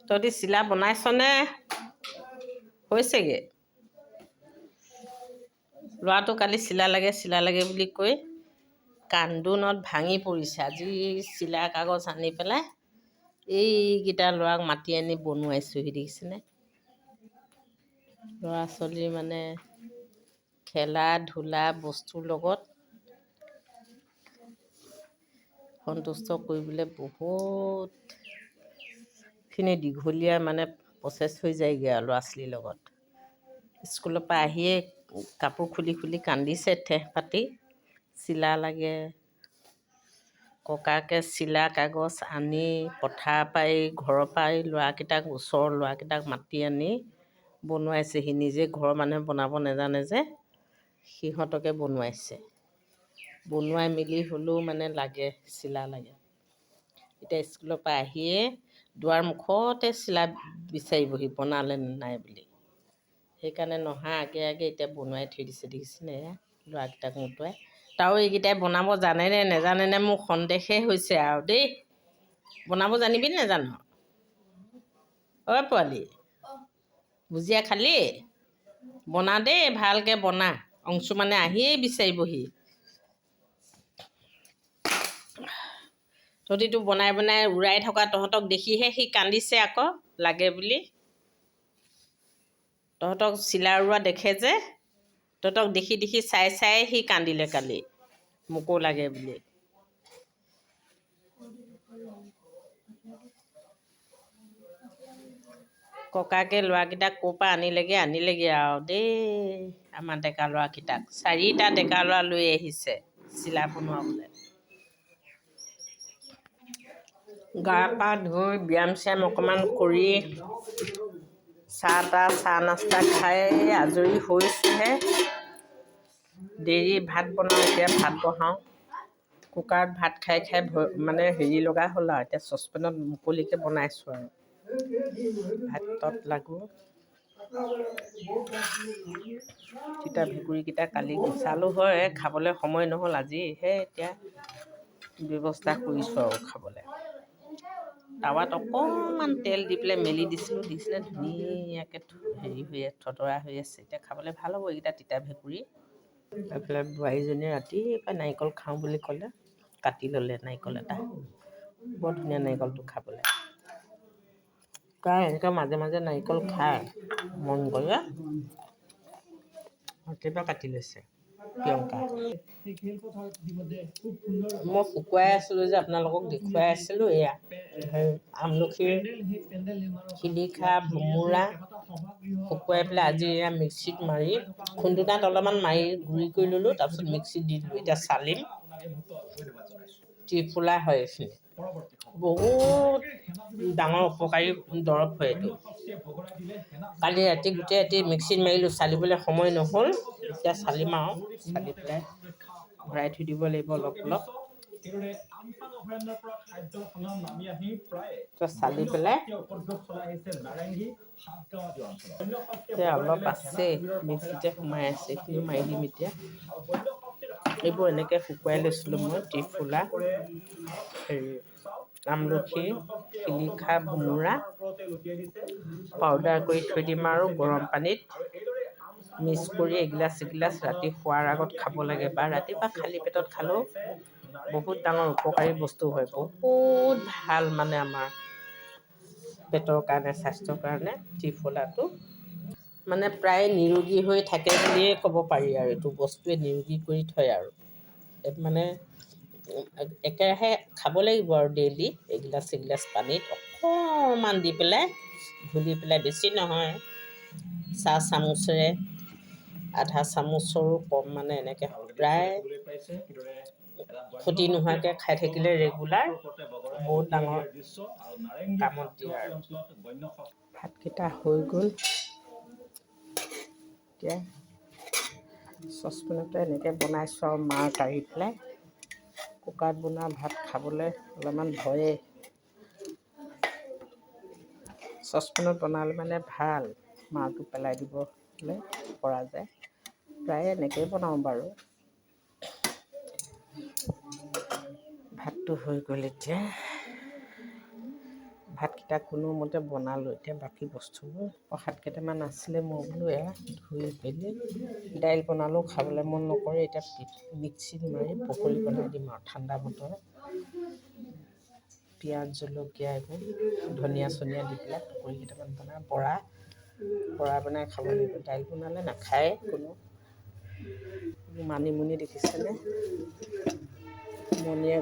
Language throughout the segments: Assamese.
তহঁতি চিলা বনাইছনে? হৈছেগৈ? ল'ৰাটো কালি চিলা লাগে বুলি কৈ কান্দোনত ভাঙি পৰিছে। আজি চিলা কাগজ আনি পেলাই এইকেইটা ল'ৰাক মাতি আনি বনোৱাইছোঁহি, দেখিছেনে? ল'ৰা ছোৱালী মানে খেলা ধূলা বস্তুৰ লগত সন্তুষ্ট কৰিবলৈ বহুতখিনি দীঘলীয়া মানে প্ৰচেছ হৈ যায়গৈ আৰু ল'ৰা ছোৱালীৰ লগত। স্কুলৰ পৰা আহিয়ে কাপোৰ খুলি কান্দিছে ঠেহ পাতি। চিলা লাগে। ককাকে চিলা কাগজ আনি পথাৰ পৰা ঘৰৰ পৰা ল'ৰাকেইটাক ওচৰৰ ল'ৰাকেইটাক মাতি আনি বনোৱাইছে। সি নিজে ঘৰৰ মানুহে বনাব নাজানে যে সিহঁতকে বনোৱাইছে। বনোৱাই মেলি হ'লেও মানে লাগে, চিলা লাগে। এতিয়া স্কুলৰ পৰা আহিয়ে দুৱাৰ মুখতে চিলা বিচাৰিবহি বনালে নাই বুলি। সেইকাৰণে নহা আগে এতিয়া বনোৱাই থৈ দিছে, দেখিছেনে? ল'ৰাকেইটাক মোটুৱাই। তাৰো এইকেইটাই বনাব জানেনে নেজানেনে মোৰ সন্দেহে হৈছে আৰু দেই। বনাব জানিবি নেজানো? অ' পোৱালি, ভুজিয়া খালি? বনা দেই, ভালকৈ বনা। অংশুমানে আহিয়েই বিচাৰিবহি। তহঁতিতো বনাই উৰাই থকা তহঁতক দেখিহে সি কান্দিছে আকৌ লাগে বুলি। তহঁতক চিলা উৰোৱা দেখে যে, তহঁতক দেখি চাই সি কান্দিলে কালি মোকো লাগে বুলি। ককাকে ল'ৰাকেইটাক ক'ৰ পৰা আনিলেগৈ আৰু দেই। আমাৰ ডেকা ল'ৰাকেইটাক 4টা ডেকা ল'ৰা লৈ আহিছে চিলা বনোৱাবলৈ। গা পা ধুই ব্যায়াম চ্যায়াম অকণমান কৰি চাহ নাস্তা খাই আজৰি হৈছোঁহে। দেৰি ভাত বনাওঁ, এতিয়া ভাত বহাওঁ। কুকাৰত ভাত খাই মানে হেৰি লগা হ'ল আৰু এতিয়া চচপেনত মুকলিকৈ বনাইছোঁ আৰু ভাতত লাগোঁ। তিতা ভেকুৰীকেইটা কালি গুচালোঁ হয়, খাবলৈ সময় নহ'ল। আজিহে এতিয়া ব্যৱস্থা কৰিছোঁ আৰু খাবলৈ। টাৱাত অকণমান তেল দি পেলাই মেলি দিছিলোঁ, দিছিলে ধুনীয়াকৈ হেৰি থতৰা হৈ আছে। এতিয়া খাবলৈ ভাল হ'ব এইকেইটা তিতা ভেকুৰী। এইফালে বোৱাৰীজনীয়ে ৰাতিপুৱা নাৰিকল খাওঁ বুলি ক'লে, কাটি ল'লে নাৰিকল এটা। বৰ ধুনীয়া নাৰিকলটো খাবলৈ। তাই এনেকৈ মাজে মাজে নাৰিকল খায় মন গ'লে। ৰাতিপুৱা কাটি লৈছে প্ৰিয়ংকা। মই শুকুৱাই আছিলোঁ যে আপোনালোকক দেখুৱাই আছিলোঁ। এয়া আমলখিৰ শিলিখা ভোমোৰা শুকুৱাই পেলাই আজি এয়া মিক্সিত মাৰি খুন্দুনাত অলপমান মাৰি গুড়ি কৰি ল'লোঁ, তাৰপিছত মিক্সিত দি দিলোঁ। এতিয়া চালিম। ত্ৰিফলা হয় এইখিনি। বহুত ডাঙৰ উপকাৰী দৰৱ হয় এইটো। কালি ৰাতি গোটেই ৰাতি মিক্সিত মাৰিলোঁ, চালিবলৈ সময় নহ'ল। এতিয়া চালিম আৰু চালি পেলাই ভৰাই থৈ দিব লাগিব অলপ অলপ। চালি পেলাই অলপ আছে মিক্সিতে সোমাই আছে, এইখিনি মাৰি দিম এতিয়া। এইবোৰ এনেকৈ শুকুৱাই লৈছিলোঁ মই। ত্ৰিফলা, আমলখি, শিলিখা, ভোমোৰা পাউডাৰ কৰি থৈ দিম আৰু গৰম পানীত মিক্স কৰি এগিলাচ ৰাতি শোৱাৰ আগত খাব লাগে, বা ৰাতিপুৱা খালী পেটত খালেও বহুত ডাঙৰ উপকাৰী বস্তু হয়। বহুত ভাল মানে আমাৰ পেটৰ কাৰণে, স্বাস্থ্যৰ কাৰণে ত্ৰিফলাটো মানে প্ৰায় নিৰোগী হৈ থাকে বুলিয়ে ক'ব পাৰি। আৰু এইটো বস্তুৱে নিৰোগী কৰি থয় আৰু মানে একেৰাহে খাব লাগিব আৰু ডেইলি এগিলাচ পানীত অকণমান দি পেলাই ঘুলি পেলাই, বেছি নহয়, চাহ চামুচেৰে আধা চামুচৰো কম মানে এনেকৈ প্ৰায় ক্ষতি নোহোৱাকৈ খাই থাকিলে ৰেগুলাৰ বহুত ডাঙৰ কামত দিয়ে আৰু। ভাতকেইটা হৈ গ'ল। এতিয়া চচপেনতে এনেকৈ বনাইছোঁ আৰু মাৰ কাঢ়ি পেলাই। কুকাৰত বনোৱা ভাত খাবলৈ অলপমান ভয়েই। চচপেনত বনালে মানে ভাল, মাৰটো পেলাই দিবলৈ পৰা যায়। প্ৰায় এনেকৈয়ে বনাওঁ বাৰু। ভাতটো হৈ গ'ল এতিয়া। ভাতকেইটা কোনোমতে বনালোঁ। এতিয়া বাকী বস্তুবোৰ প্ৰসাদ কেইটামান আছিলে, মই বোলো এয়া ধুই পেলি দাইল বনালোঁ, খাবলৈ মন নকৰে। এতিয়া মিক্সিত মাৰি পকৰি বনাই দিম আৰু ঠাণ্ডা বতৰ। পিঁয়াজ জলকীয়া এইবোৰ ধনিয়া চনিয়া দি পেলাই পকৰি কেইটামান বনাই বৰা বনাই খাব লাগিব। দাইল বনালে নাখায় কোনো। মানিমুনি দেখিছেনে? মণিয়ে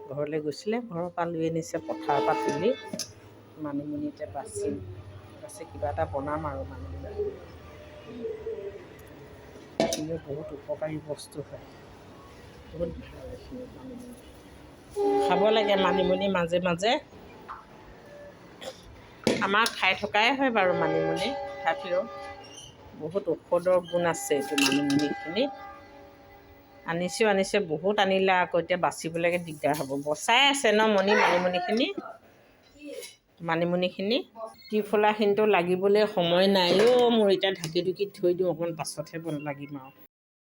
ঘৰলৈ গৈছিলে, ঘৰৰ পৰা লৈ আনিছে পথাৰৰ পৰা তুলি। মানিমুনি এতিয়া বাচি কিবা এটা বনাম আৰু মানিমুনি। এইখিনি বহুত উপকাৰী বস্তু হয়, বহুত ভাল এইখিনি মানিমুনি। খাব লাগে মানিমুনি মাজে মাজে। আমাৰ খাই থকাই হয় বাৰু মানিমুনি, তথাপিও বহুত ঔষধৰ গুণ আছে এইটো মানিমুনিখিনি। আনিছে বহুত আনিলে আকৌ এতিয়া বাচিবলৈকে দিগদাৰ হ'ব। বচাই আছে ন মানিমুনিখিনি। ত্ৰিফলাখিনিতো লাগিবলৈ সময় নাই অ' মোৰ। এতিয়া ঢাকি ঢুকি থৈ দিওঁ, অকণমান পাছতহে লাগিম আৰু।